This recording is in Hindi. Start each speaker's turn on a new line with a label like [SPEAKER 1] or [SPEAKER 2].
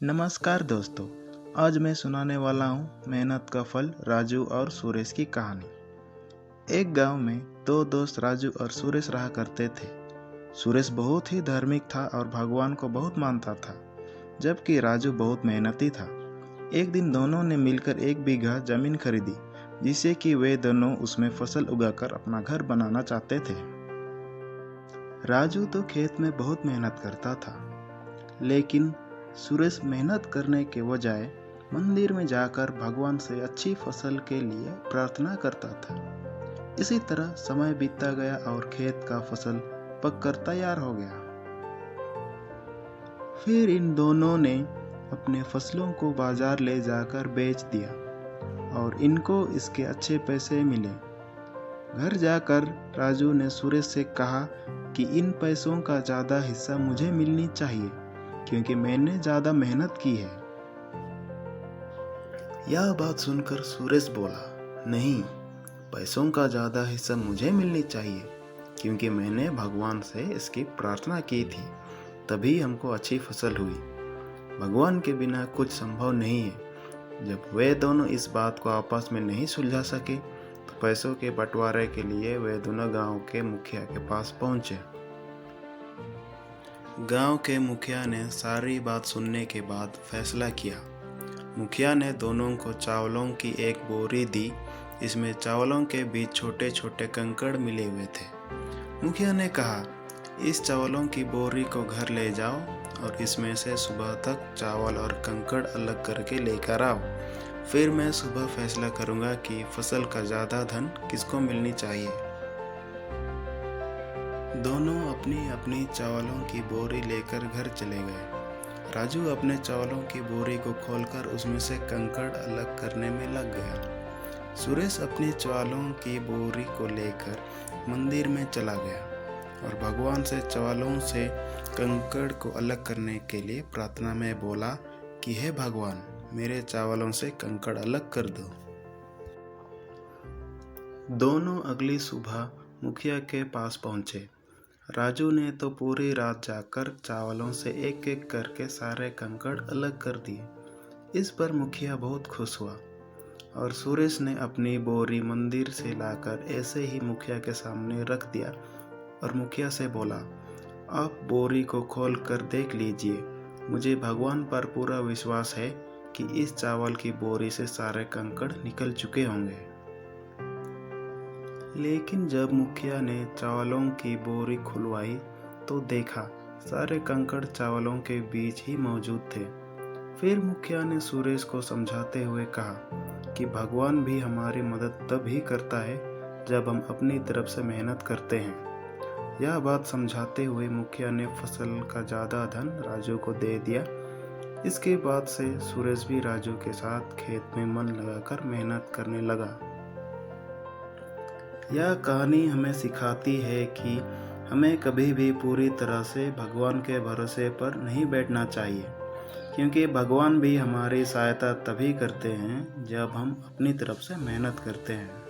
[SPEAKER 1] नमस्कार दोस्तों। आज मैं सुनाने वाला हूँ मेहनत का फल राजू और सुरेश की कहानी। एक गांव में दो दोस्त राजू और सुरेश रहा करते थे। सुरेश बहुत ही धार्मिक था और भगवान को बहुत मानता था, जबकि राजू बहुत मेहनती था। एक दिन दोनों ने मिलकर 1 बीघा जमीन खरीदी, जिससे कि वे दोनों उसमें फसल उगाकर अपना घर बनाना चाहते थे। राजू तो खेत में बहुत मेहनत करता था, लेकिन सुरेश मेहनत करने के बजाय मंदिर में जाकर भगवान से अच्छी फसल के लिए प्रार्थना करता था। इसी तरह समय बीतता गया और खेत का फसल पककर तैयार हो गया। फिर इन दोनों ने अपने फसलों को बाजार ले जाकर बेच दिया और इनको इसके अच्छे पैसे मिले। घर जाकर राजू ने सुरेश से कहा कि इन पैसों का ज़्यादा हिस्सा मुझे मिलनी चाहिए, क्योंकि मैंने ज़्यादा मेहनत की है। यह बात सुनकर सुरेश बोला, नहीं, पैसों का ज़्यादा हिस्सा मुझे मिलनी चाहिए, क्योंकि मैंने भगवान से इसकी प्रार्थना की थी, तभी हमको अच्छी फसल हुई। भगवान के बिना कुछ संभव नहीं है। जब वे दोनों इस बात को आपस में नहीं सुलझा सके, तो पैसों के बंटवारे के लिए वे दोनों गांव के मुखिया के पास पहुंचे। गांव के मुखिया ने सारी बात सुनने के बाद फैसला किया। मुखिया ने दोनों को चावलों की एक बोरी दी। इसमें चावलों के बीच छोटे छोटे कंकड़ मिले हुए थे। मुखिया ने कहा, इस चावलों की बोरी को घर ले जाओ और इसमें से सुबह तक चावल और कंकड़ अलग करके लेकर आओ। फिर मैं सुबह फैसला करूंगा कि फसल का ज़्यादा धन किसको मिलनी चाहिए। दोनों अपनी अपनी चावलों की बोरी लेकर घर चले गए। राजू अपने चावलों की बोरी को खोलकर उसमें से कंकड़ अलग करने में लग गया। सुरेश अपनी चावलों की बोरी को लेकर मंदिर में चला गया और भगवान से चावलों से कंकड़ को अलग करने के लिए प्रार्थना में बोला कि हे भगवान, मेरे चावलों से कंकड़ अलग कर दो। दोनों अगली सुबह मुखिया के पास पहुंचे। राजू ने तो पूरी रात जाकर चावलों से एक एक करके सारे कंकड़ अलग कर दिए। इस पर मुखिया बहुत खुश हुआ और सुरेश ने अपनी बोरी मंदिर से लाकर ऐसे ही मुखिया के सामने रख दिया और मुखिया से बोला, आप बोरी को खोल कर देख लीजिए। मुझे भगवान पर पूरा विश्वास है कि इस चावल की बोरी से सारे कंकड़ निकल चुके होंगे। लेकिन जब मुखिया ने चावलों की बोरी खुलवाई तो देखा सारे कंकड़ चावलों के बीच ही मौजूद थे। फिर मुखिया ने सुरेश को समझाते हुए कहा कि भगवान भी हमारी मदद तब ही करता है जब हम अपनी तरफ से मेहनत करते हैं। यह बात समझाते हुए मुखिया ने फसल का ज़्यादा धन राजू को दे दिया। इसके बाद से सुरेश भी राजू के साथ खेत में मन लगाकर मेहनत करने लगा। यह कहानी हमें सिखाती है कि हमें कभी भी पूरी तरह से भगवान के भरोसे पर नहीं बैठना चाहिए, क्योंकि भगवान भी हमारी सहायता तभी करते हैं जब हम अपनी तरफ से मेहनत करते हैं।